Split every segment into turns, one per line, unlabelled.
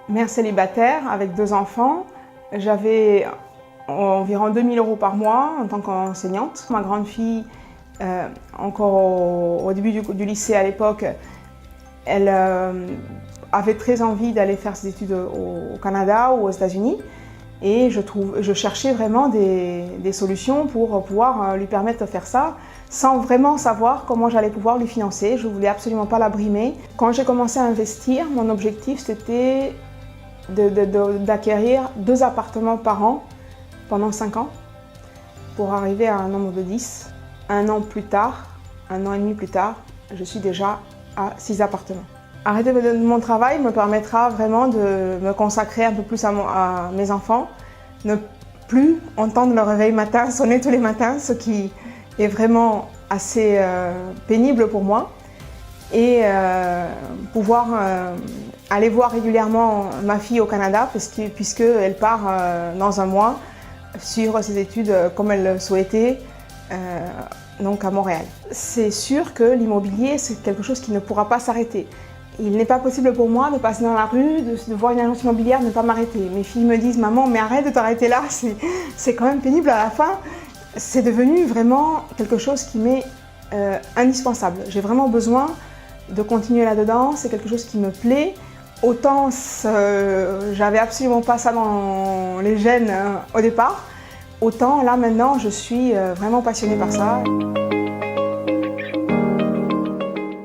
Mère célibataire avec 2 enfants, j'avais environ 2 000 € par mois en tant qu'enseignante. Ma grande fille, encore au début du lycée à l'époque, elle avait très envie d'aller faire ses études au Canada ou aux États-Unis. Et je cherchais vraiment des solutions pour pouvoir lui permettre de faire ça sans vraiment savoir comment j'allais pouvoir lui financer. Je ne voulais absolument pas la brimer. Quand j'ai commencé à investir, mon objectif c'était d'acquérir 2 appartements par an pendant 5 ans pour arriver à un nombre de 10. Un an plus tard, 1 an et demi plus tard, je suis déjà à 6 appartements. Arrêter mon travail me permettra vraiment de me consacrer un peu plus à mes enfants, ne plus entendre le réveil matin sonner tous les matins, ce qui est vraiment assez pénible pour moi, et pouvoir aller voir régulièrement ma fille au Canada puisqu'elle part dans 1 mois suivre ses études comme elle le souhaitait. Donc à Montréal. C'est sûr que l'immobilier, c'est quelque chose qui ne pourra pas s'arrêter. Il n'est pas possible pour moi de passer dans la rue, de voir une agence immobilière, de ne pas m'arrêter. Mes filles me disent « Maman, mais arrête de t'arrêter là, c'est quand même pénible à la fin ». C'est devenu vraiment quelque chose qui m'est indispensable. J'ai vraiment besoin de continuer là-dedans, c'est quelque chose qui me plaît. Autant j'avais absolument pas ça dans les gènes au départ, autant là maintenant je suis vraiment passionnée par ça.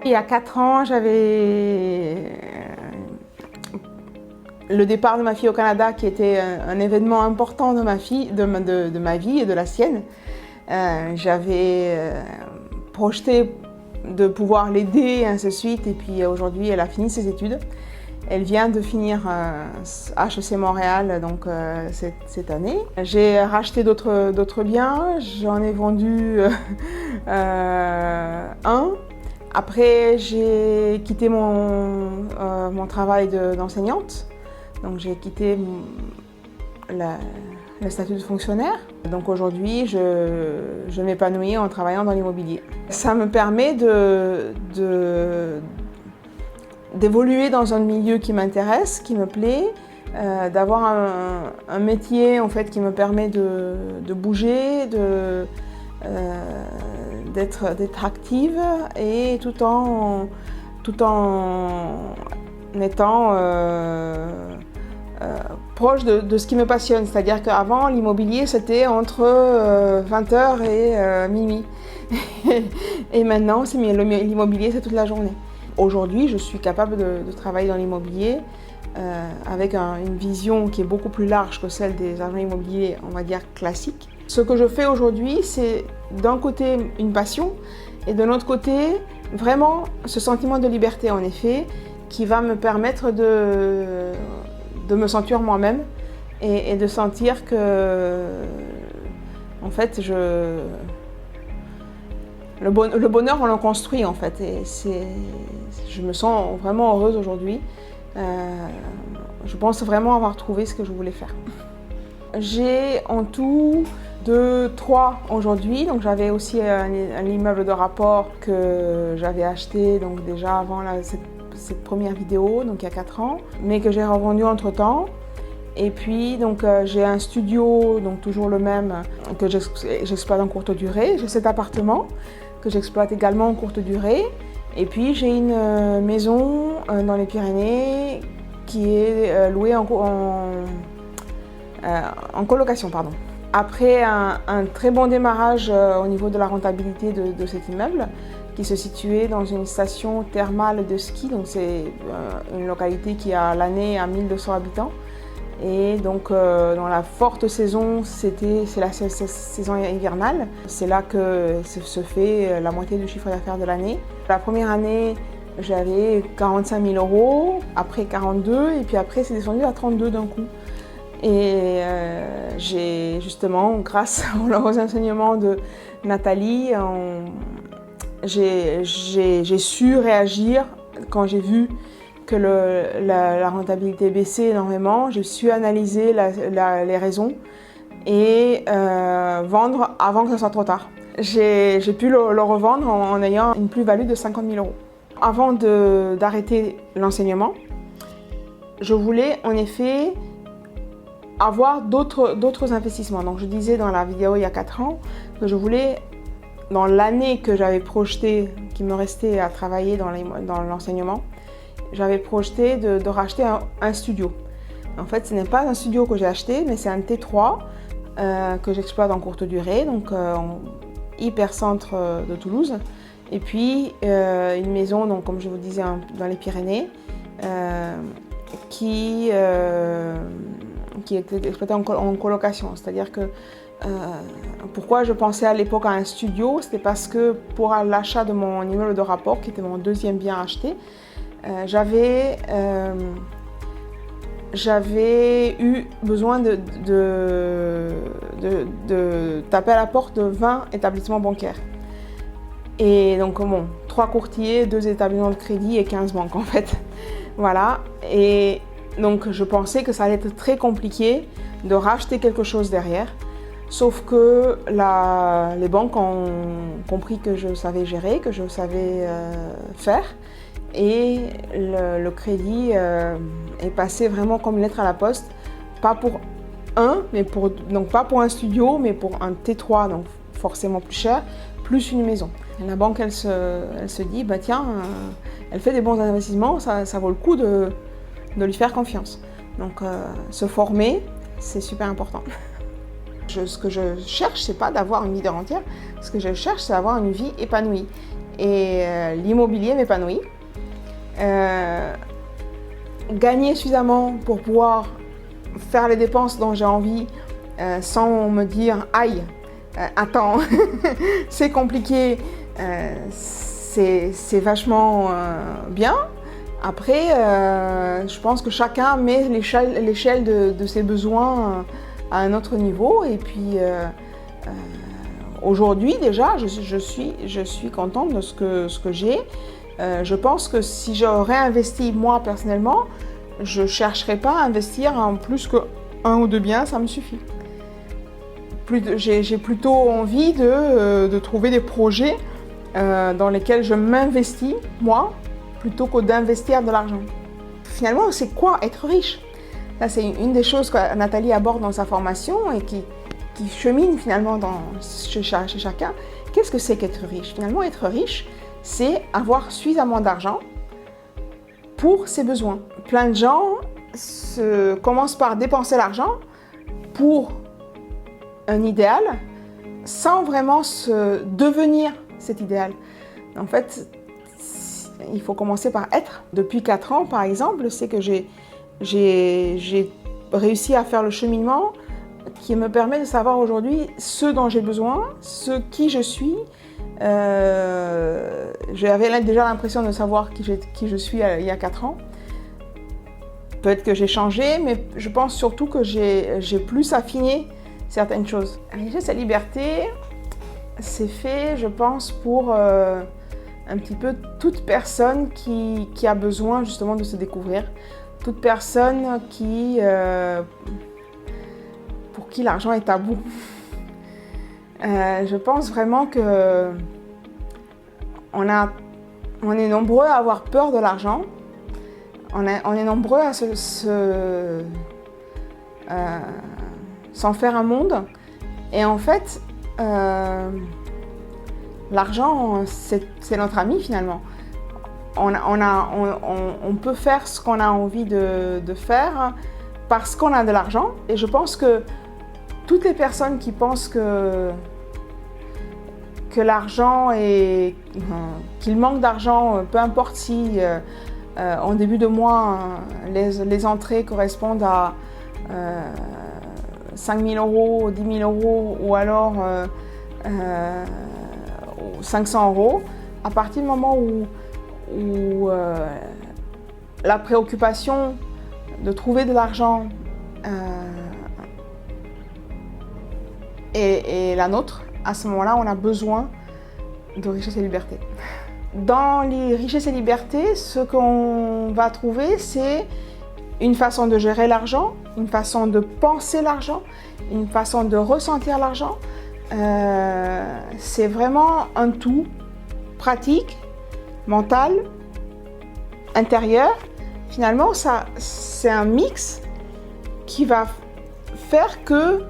Il y a 4 ans, j'avais le départ de ma fille au Canada qui était un événement important de ma vie et de la sienne. J'avais projeté de pouvoir l'aider et ainsi de suite, et puis aujourd'hui elle a fini ses études. Elle vient de finir HEC Montréal donc, cette année. J'ai racheté d'autres biens, j'en ai vendu un. Après, j'ai quitté mon travail d'enseignante. Donc j'ai quitté le statut de fonctionnaire. Donc aujourd'hui, je m'épanouis en travaillant dans l'immobilier. Ça me permet d'évoluer dans un milieu qui m'intéresse, qui me plaît, d'avoir un métier en fait, qui me permet de bouger, d'être active et tout en étant proche de ce qui me passionne. C'est-à-dire qu'avant, l'immobilier, c'était entre 20h et minuit. Et maintenant, l'immobilier, c'est toute la journée. Aujourd'hui, je suis capable de travailler dans l'immobilier avec une vision qui est beaucoup plus large que celle des agents immobiliers, on va dire, classiques. Ce que je fais aujourd'hui, c'est d'un côté une passion et de l'autre côté, vraiment ce sentiment de liberté, en effet, qui va me permettre de me sentir moi-même et de sentir que, en fait, le bonheur, on le construit, en fait. Et je me sens vraiment heureuse aujourd'hui. Je pense vraiment avoir trouvé ce que je voulais faire. J'ai en tout 3 aujourd'hui, donc j'avais aussi un immeuble de rapport que j'avais acheté donc déjà avant cette première vidéo, donc il y a 4 ans, mais que j'ai revendu entre-temps. Et puis donc j'ai un studio, donc toujours le même, que j'exploite en courte durée. J'ai cet appartement que j'exploite également en courte durée. Et puis j'ai une maison dans les Pyrénées qui est louée en colocation, pardon. Après un très bon démarrage au niveau de la rentabilité de cet immeuble, qui se situait dans une station thermale de ski, donc c'est une localité qui a l'année à 1200 habitants. Et donc dans la forte saison, c'est la saison hivernale. C'est là que se fait la moitié du chiffre d'affaires de l'année. La première année, j'avais 45 000 €, après 42, et puis après c'est descendu à 32 d'un coup. Et j'ai justement, grâce aux enseignements de Nathalie, j'ai su réagir quand j'ai vu que la rentabilité baissait énormément. J'ai su analyser les raisons et vendre avant que ce soit trop tard. J'ai pu le revendre en ayant une plus-value de 50 000 €. Avant d'arrêter l'enseignement, je voulais en effet avoir d'autres investissements. Donc je disais dans la vidéo il y a 4 ans que je voulais, dans l'année que j'avais projeté, qui me restait à travailler dans l'enseignement, j'avais projeté de racheter un studio. En fait, ce n'est pas un studio que j'ai acheté, mais c'est un T3 que j'exploite en courte durée, donc hyper centre de Toulouse. Et puis une maison, donc, comme je vous disais, dans les Pyrénées, qui était exploitée en colocation. C'est-à-dire que pourquoi je pensais à l'époque à un studio, c'était parce que pour l'achat de mon immeuble de rapport, qui était mon deuxième bien acheté, j'avais eu besoin de taper à la porte de 20 établissements bancaires. Et donc, bon, 3 courtiers, 2 établissements de crédit et 15 banques en fait. Voilà. Et donc, je pensais que ça allait être très compliqué de racheter quelque chose derrière. Sauf que les banques ont compris que je savais gérer, que je savais faire. Et le crédit est passé vraiment comme une lettre à la poste, pas pour donc pas pour un studio, mais pour un T3, donc forcément plus cher, plus une maison. Et la banque, elle se dit, bah tiens, elle fait des bons investissements, ça vaut le coup de lui faire confiance. Donc se former, c'est super important. Ce que je cherche, c'est pas d'avoir une vie de rentière, ce que je cherche, c'est d'avoir une vie épanouie. Et l'immobilier m'épanouit. Gagner suffisamment pour pouvoir faire les dépenses dont j'ai envie sans me dire aïe, attends, c'est compliqué, c'est vachement bien. Après, je pense que chacun met l'échelle de ses besoins à un autre niveau. Et puis aujourd'hui déjà, je suis contente de ce que j'ai. Je pense que si je réinvestis moi personnellement, je ne chercherai pas à investir en plus que 1 ou 2 biens, ça me suffit. J'ai plutôt envie de trouver des projets dans lesquels je m'investis, moi, plutôt que d'investir de l'argent. Finalement, c'est quoi être riche? Là, c'est une des choses que Nathalie aborde dans sa formation et qui chemine finalement chez chacun. Qu'est-ce que c'est qu'être riche? Finalement, être riche, c'est avoir suffisamment d'argent pour ses besoins. Plein de gens commencent par dépenser l'argent pour un idéal sans vraiment se devenir cet idéal. En fait, il faut commencer par être. Depuis 4 ans, par exemple, c'est que j'ai réussi à faire le cheminement qui me permet de savoir aujourd'hui ce dont j'ai besoin, qui je suis. J'avais déjà l'impression de savoir qui je suis il y a 4 ans. Peut-être que j'ai changé, mais je pense surtout que j'ai plus affiné certaines choses. La richesse et la liberté, c'est fait, je pense, pour un petit peu toute personne qui a besoin justement de se découvrir. Toute personne pour qui l'argent est tabou. Je pense vraiment que on est nombreux à avoir peur de l'argent. On est nombreux à s'en faire un monde. Et en fait, l'argent, c'est notre ami finalement. On peut faire ce qu'on a envie de faire parce qu'on a de l'argent. Et je pense que toutes les personnes qui pensent que l'argent qu'il manque d'argent, peu importe si en début de mois, les entrées correspondent à 5 000 €, 10 000 € ou alors 500 €, à partir du moment où la préoccupation de trouver de l'argent est la nôtre, à ce moment-là, on a besoin de richesse et liberté. Dans les richesses et libertés, ce qu'on va trouver, c'est une façon de gérer l'argent, une façon de penser l'argent, une façon de ressentir l'argent. C'est vraiment un tout pratique, mental, intérieur, finalement, c'est un mix qui va faire que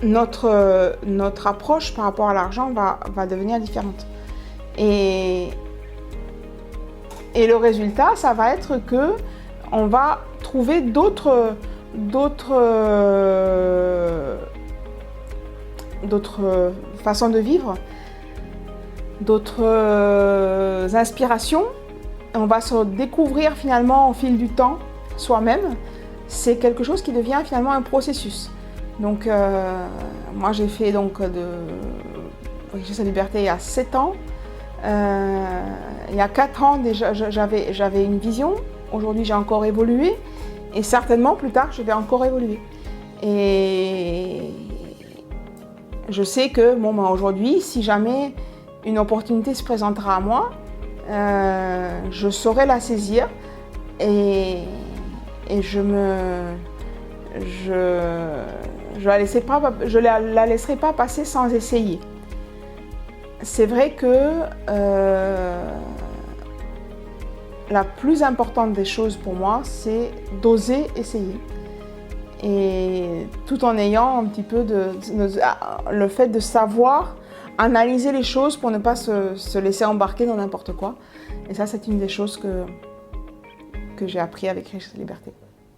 notre approche par rapport à l'argent va devenir différente. Et le résultat, ça va être que on va trouver d'autres façons de vivre, d'autres inspirations. On va se découvrir finalement au fil du temps soi-même. C'est quelque chose qui devient finalement un processus. Donc moi j'ai fait donc Richesse et Liberté il y a 7 ans. Il y a 4 ans déjà j'avais une vision. Aujourd'hui j'ai encore évolué et certainement plus tard je vais encore évoluer. Et je sais que aujourd'hui si jamais une opportunité se présentera à moi, je saurai la saisir et je la laisserai pas passer sans essayer. C'est vrai que la plus importante des choses pour moi, c'est d'oser essayer. Et tout en ayant un petit peu le fait de savoir analyser les choses pour ne pas se laisser embarquer dans n'importe quoi. Et ça, c'est une des choses que j'ai appris avec Richesse et Liberté.